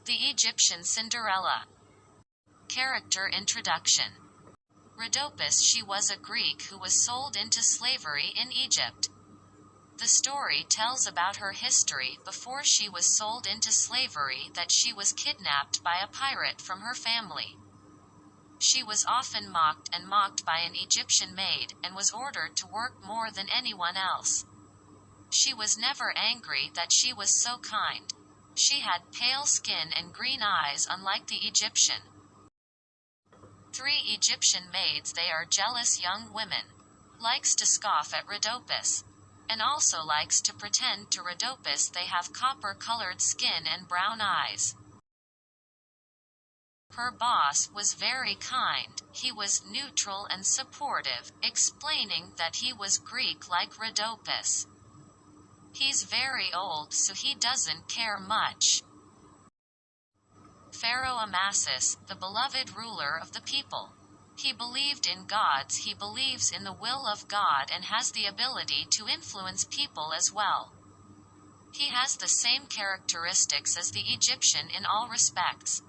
The Egyptian Cinderella. Character introduction. Rhodopis. She was a Greek who was sold into slavery in Egypt. The story tells about her history before she was sold into slavery, that she was kidnapped by a pirate from her family. She was often mocked by an Egyptian maid, and was ordered to work more than anyone else. She was never angry that she was so kind. She had pale skin and green eyes, unlike the Egyptian. 3 Egyptian maids. They are jealous young women. Likes to scoff at Rhodopis. And also likes to pretend to Rhodopis they have copper-colored skin and brown eyes. Her boss was very kind. He was neutral and supportive, explaining that he was Greek like Rhodopis. He's very old, so he doesn't care much. Pharaoh Amasis, the beloved ruler of the people. He believed in gods. He believes in the will of God and has the ability to influence people as well. He has the same characteristics as the Egyptian in all respects.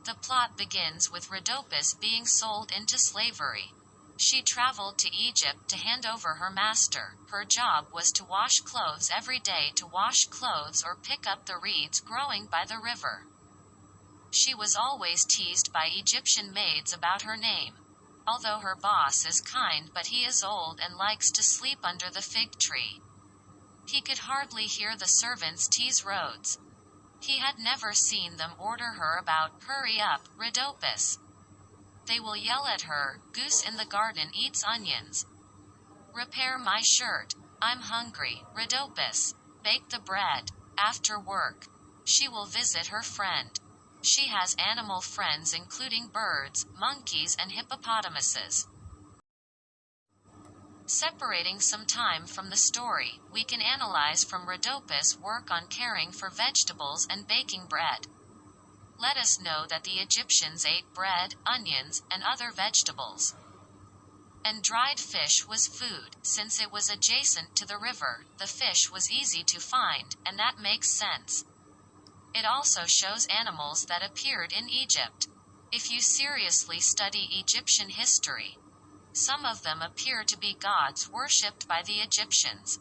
The plot begins with Rhodopis being sold into slavery. She traveled to Egypt to hand over her master. Her job was to wash clothes every day, to wash clothes or pick up the reeds growing by the river. She was always teased by Egyptian maids about her name. Although her boss is kind, but he is old and likes to sleep under the fig tree. He could hardly hear the servants tease Rhodes. He had never seen them order her about, "Hurry up, Rhodopis." They will yell at her, "Goose in the garden eats onions." "Repair my shirt. I'm hungry, Rhodopis." "Bake the bread." After work, she will visit her friend. She has animal friends including birds, monkeys and hippopotamuses. Separating some time from the story, we can analyze from Rhodopis' work on caring for vegetables and baking bread. Let us know that the Egyptians ate bread, onions, and other vegetables. And dried fish was food. Since it was adjacent to the river, the fish was easy to find, and that makes sense. It also shows animals that appeared in Egypt. If you seriously study Egyptian history, some of them appear to be gods worshipped by the Egyptians.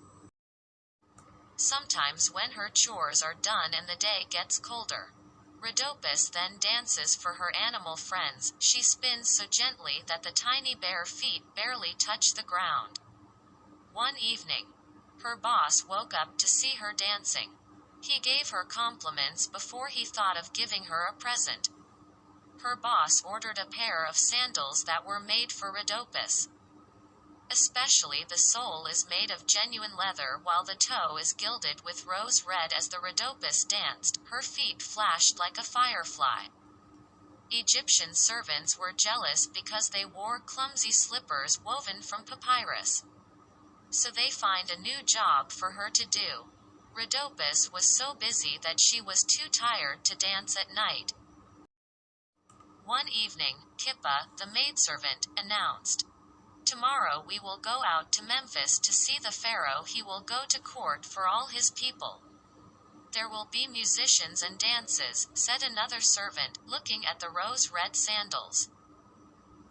Sometimes when her chores are done and the day gets colder, Rhodopis then dances for her animal friends. She spins so gently that the tiny bare feet barely touch the ground. One evening, her boss woke up to see her dancing. He gave her compliments before he thought of giving her a present. Her boss ordered a pair of sandals that were made for Rhodopis. Especially the sole is made of genuine leather, while the toe is gilded with rose red. As the Rhodopis danced, her feet flashed like a firefly. Egyptian servants were jealous because they wore clumsy slippers woven from papyrus. So they find a new job for her to do. Rhodopis was so busy that she was too tired to dance at night. One evening, Kippa, the maidservant, announced, "Tomorrow we will go out to Memphis to see the pharaoh. He will go to court for all his people." "There will be musicians and dances," said another servant, looking at the rose-red sandals.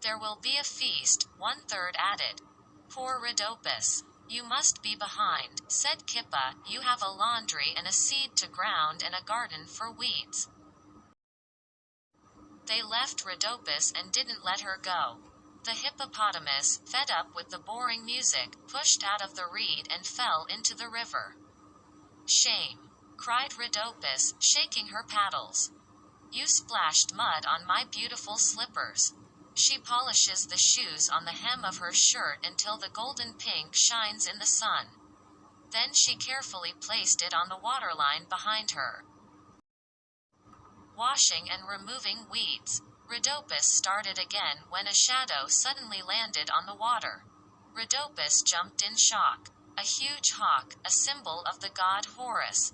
"There will be a feast," one-third added. "Poor Rhodopis. You must be behind," said Kippa. "You have a laundry and a seed to ground and a garden for weeds." They left Rhodopis and didn't let her go. The hippopotamus, fed up with the boring music, pushed out of the reed and fell into the river. "Shame!" cried Rhodopis, shaking her paddles. "You splashed mud on my beautiful slippers." She polishes the shoes on the hem of her shirt until the golden pink shines in the sun. Then she carefully placed it on the waterline behind her. Washing and removing weeds. Rhodopis started again when a shadow suddenly landed on the water. Rhodopis jumped in shock. A huge hawk, a symbol of the god Horus,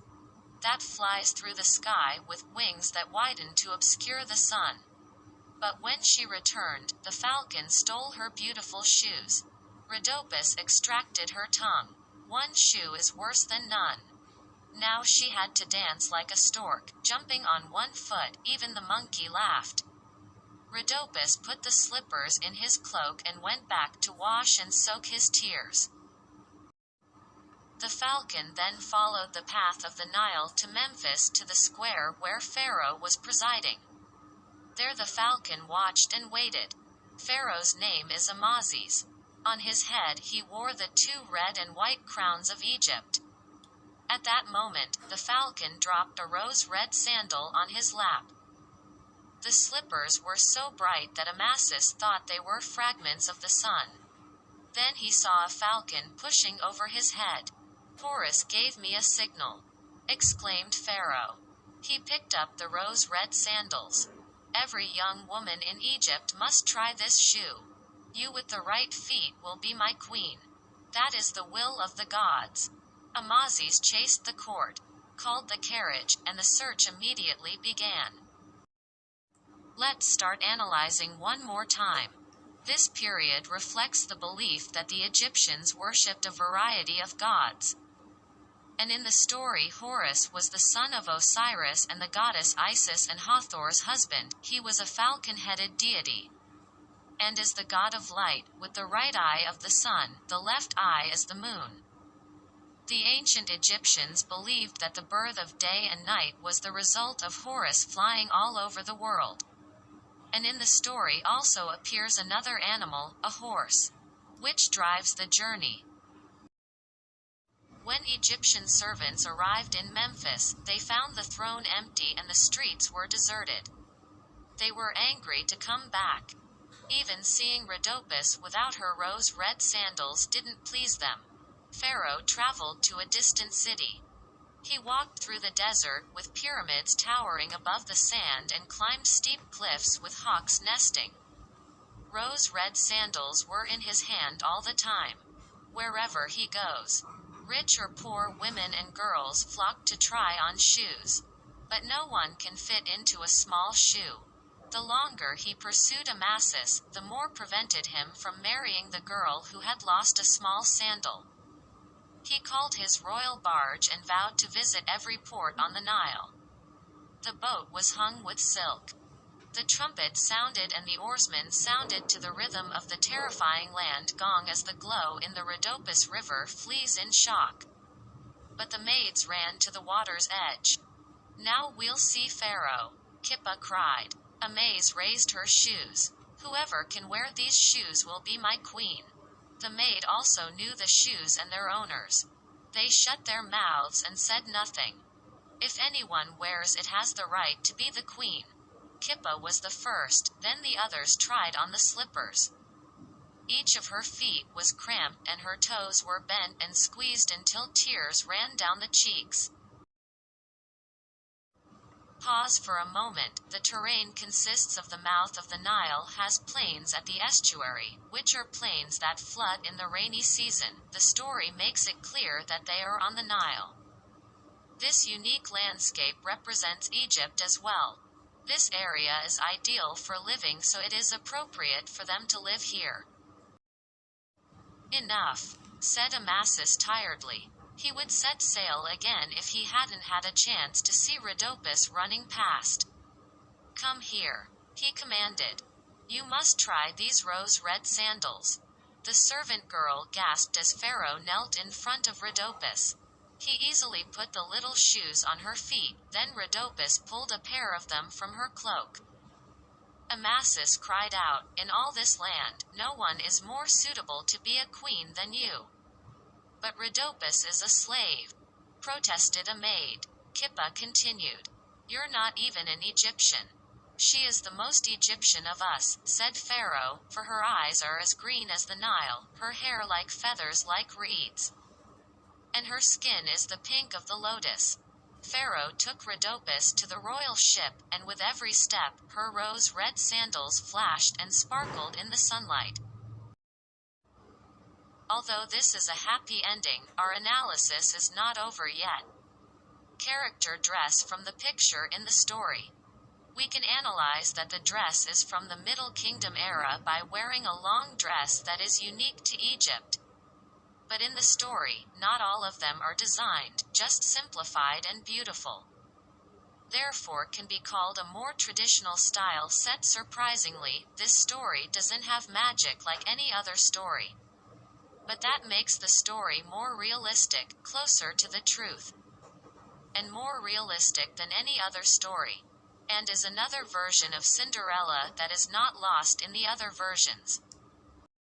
that flies through the sky with wings that widen to obscure the sun. But when she returned, the falcon stole her beautiful shoes. Rhodopis extracted her tongue. "One shoe is worse than none. Now she had to dance like a stork, jumping on one foot. Even the monkey laughed. Rhodopis put the slippers in his cloak and went back to wash and soak his tears. The falcon then followed the path of the Nile to Memphis, to the square where Pharaoh was presiding. There the falcon watched and waited. Pharaoh's name is Amazis. On his head he wore the 2 red and white crowns of Egypt. At that moment, the falcon dropped a rose-red sandal on his lap. The slippers were so bright that Amasis thought they were fragments of the sun. Then he saw a falcon pushing over his head. "Horus gave me a signal," exclaimed Pharaoh. He picked up the rose-red sandals. "Every young woman in Egypt must try this shoe. You with the right feet will be my queen. That is the will of the gods." Amazis chased the court, called the carriage, and the search immediately began. Let's start analyzing one more time. This period reflects the belief that the Egyptians worshipped a variety of gods. And in the story, Horus was the son of Osiris and the goddess Isis and Hathor's husband. He was a falcon-headed deity, and is the god of light, with the right eye of the sun, the left eye as the moon. The ancient Egyptians believed that the birth of day and night was the result of Horus flying all over the world. And in the story also appears another animal, a horse, which drives the journey. When Egyptian servants arrived in Memphis, they found the throne empty and the streets were deserted. They were angry to come back. Even seeing Rhodopis without her rose-red sandals didn't please them. Pharaoh traveled to a distant city. He walked through the desert, with pyramids towering above the sand, and climbed steep cliffs with hawks nesting. Rose-red sandals were in his hand all the time. Wherever he goes, rich or poor women and girls flock to try on shoes. But no one can fit into a small shoe. The longer he pursued Amasis, the more prevented him from marrying the girl who had lost a small sandal. He called his royal barge and vowed to visit every port on the Nile. The boat was hung with silk. The trumpet sounded and the oarsmen sounded to the rhythm of the terrifying land gong as the glow in the Rhodopis River flees in shock. But the maids ran to the water's edge. "Now we'll see Pharaoh," Kippa cried. Amaze raised her shoes. "Whoever can wear these shoes will be my queen." The maid also knew the shoes and their owners. They shut their mouths and said nothing. If anyone wears it has the right to be the queen. Kippa was the first, then the others tried on the slippers. Each of her feet was cramped and her toes were bent and squeezed until tears ran down the cheeks. Pause for a moment. The terrain consists of the mouth of the Nile, has plains at the estuary, which are plains that flood in the rainy season. The story makes it clear that they are on the Nile. This unique landscape represents Egypt as well. This area is ideal for living, so it is appropriate for them to live here. "Enough," said Amasis tiredly. He would set sail again if he hadn't had a chance to see Rhodopis running past. "Come here," he commanded. "You must try these rose-red sandals." The servant girl gasped as Pharaoh knelt in front of Rhodopis. He easily put the little shoes on her feet, then Rhodopis pulled a pair of them from her cloak. Amasis cried out, "In all this land, no one is more suitable to be a queen than you." "But Rhodopis is a slave," protested a maid. Kippa continued. "You're not even an Egyptian." "She is the most Egyptian of us," said Pharaoh, "for her eyes are as green as the Nile, her hair like feathers like reeds, and her skin is the pink of the lotus." Pharaoh took Rhodopis to the royal ship, and with every step, her rose-red sandals flashed and sparkled in the sunlight. Although this is a happy ending, our analysis is not over yet. Character dress from the picture in the story. We can analyze that the dress is from the Middle Kingdom era by wearing a long dress that is unique to Egypt. But in the story, not all of them are designed, just simplified and beautiful. Therefore can be called a more traditional style set. Surprisingly, this story doesn't have magic like any other story. But that makes the story more realistic, closer to the truth, and more realistic than any other story. And is another version of Cinderella that is not lost in the other versions.